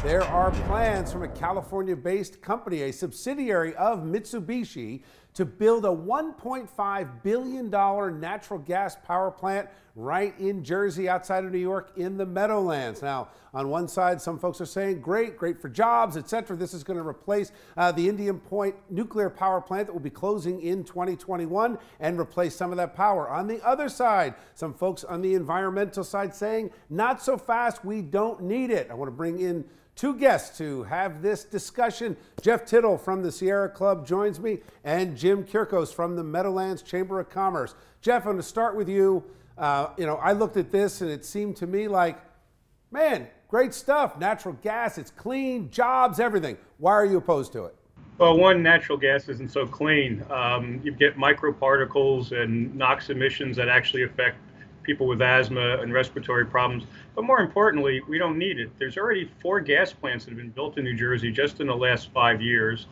There are plans from a California-based company, a subsidiary of Mitsubishi, to build a $1.5 billion natural gas power plant right in Jersey, outside of New York, in the Meadowlands. Now, on one side, some folks are saying, great for jobs, etc. This is going to replace the Indian Point nuclear power plant that will be closing in 2021 and replace some of that power. On the other side, some folks on the environmental side saying, not so fast, we don't need it. I want to bring in two guests to have this discussion. Jeff Tittle from the Sierra Club joins me, and Jim Kirkos from the Meadowlands Chamber of Commerce. Jeff, I'm going to start with you. I looked at this and it seemed to me like, man, great stuff. Natural gas, it's clean, jobs, everything. Why are you opposed to it? Well, one, natural gas isn't so clean. You get microparticles and NOx emissions that actually affect people with asthma and respiratory problems. But more importantly, we don't need it. There's already 4 gas plants that have been built in New Jersey just in the last 5 years.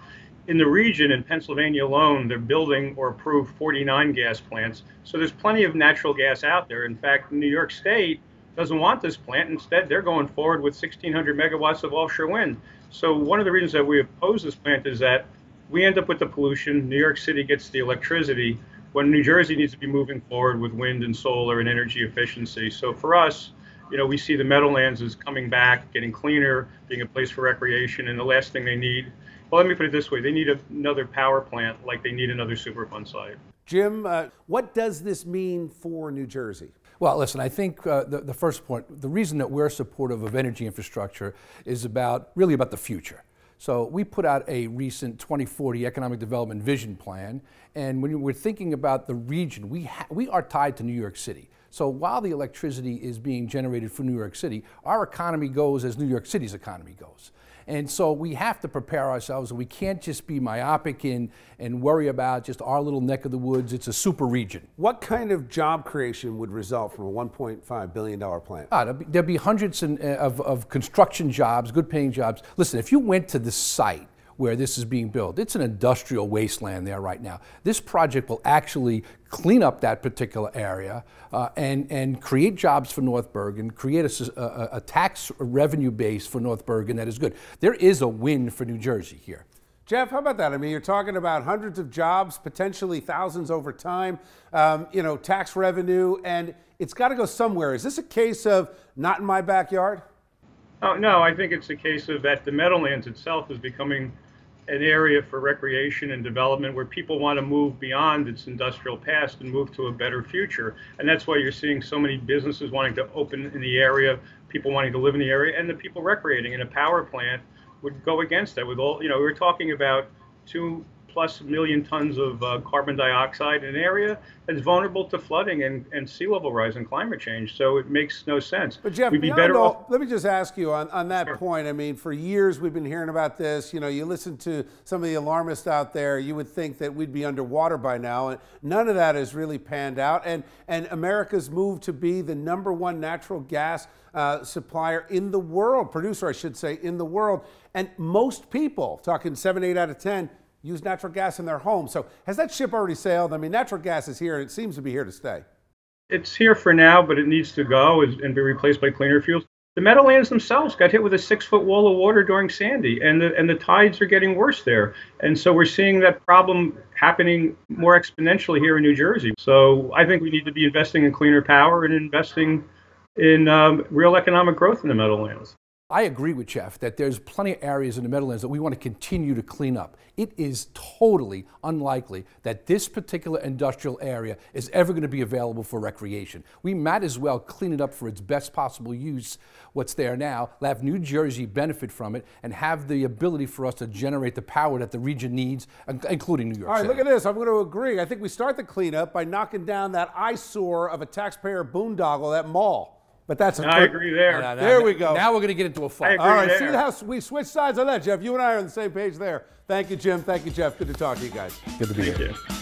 In the region, in Pennsylvania alone, they're building or approved 49 gas plants. So there's plenty of natural gas out there. In fact, New York State doesn't want this plant. Instead, they're going forward with 1,600 megawatts of offshore wind. So one of the reasons that we oppose this plant is that we end up with the pollution. New York City gets the electricity, when New Jersey needs to be moving forward with wind and solar and energy efficiency. So for us, we see the Meadowlands as coming back, getting cleaner, being a place for recreation, and the last thing they need, well, let me put it this way, they need another power plant like they need another Superfund site. Jim, what does this mean for New Jersey? Well, listen, I think the first point, the reason that we're supportive of energy infrastructure is really about the future. So we put out a recent 2040 Economic Development Vision Plan, and when we're thinking about the region, we are tied to New York City. So while the electricity is being generated for New York City, our economy goes as New York City's economy goes. And so we have to prepare ourselves, and we can't just be myopic and worry about just our little neck of the woods. It's a super region. What kind of job creation would result from a $1.5 billion plant? There'd be hundreds of construction jobs, good paying jobs. Listen, if you went to the site where this is being built, it's an industrial wasteland there right now. This project will actually clean up that particular area and create jobs for North Bergen, create a tax revenue base for North Bergen that is good. There is a win for New Jersey here. Jeff, how about that? I mean, you're talking about hundreds of jobs, potentially thousands over time, tax revenue, and it's got to go somewhere. Is this a case of not in my backyard? Oh, no, I think it's a case of that the Meadowlands itself is becoming an area for recreation and development where people want to move beyond its industrial past and move to a better future. And that's why you're seeing so many businesses wanting to open in the area, people wanting to live in the area, and the people recreating. And a power plant would go against that. With all, we're talking about 2+ million tons of carbon dioxide in an area that's vulnerable to flooding and sea level rise and climate change. So it makes no sense. But Jeff, we'd be better off. Let me just ask you on that point. I mean, for years we've been hearing about this. You listen to some of the alarmists out there, you would think that we'd be underwater by now, and none of that has really panned out. And America's moved to be the #1 natural gas supplier in the world, producer I should say, in the world. And most people, talking 7, 8 out of 10, use natural gas in their homes. So has that ship already sailed? I mean, natural gas is here and it seems to be here to stay. It's here for now, but it needs to go and be replaced by cleaner fuels. The Meadowlands themselves got hit with a 6-foot wall of water during Sandy, and the tides are getting worse there. And so we're seeing that problem happening more exponentially here in New Jersey. So I think we need to be investing in cleaner power and investing in real economic growth in the Meadowlands. I agree with Jeff that there's plenty of areas in the Meadowlands that we want to continue to clean up. It is totally unlikely that this particular industrial area is ever going to be available for recreation. We might as well clean it up for its best possible use, what's there now, have New Jersey benefit from it, and have the ability for us to generate the power that the region needs, including New York City. All right, look at this. I'm going to agree. I think we start the cleanup by knocking down that eyesore of a taxpayer boondoggle, that mall. But that's I agree there. There we go. Now we're going to get into a fight. All right, see how we switch sides on that, Jeff. You and I are on the same page there. Thank you, Jim. Thank you, Jeff. Good to talk to you guys. Good to be here. Thank you.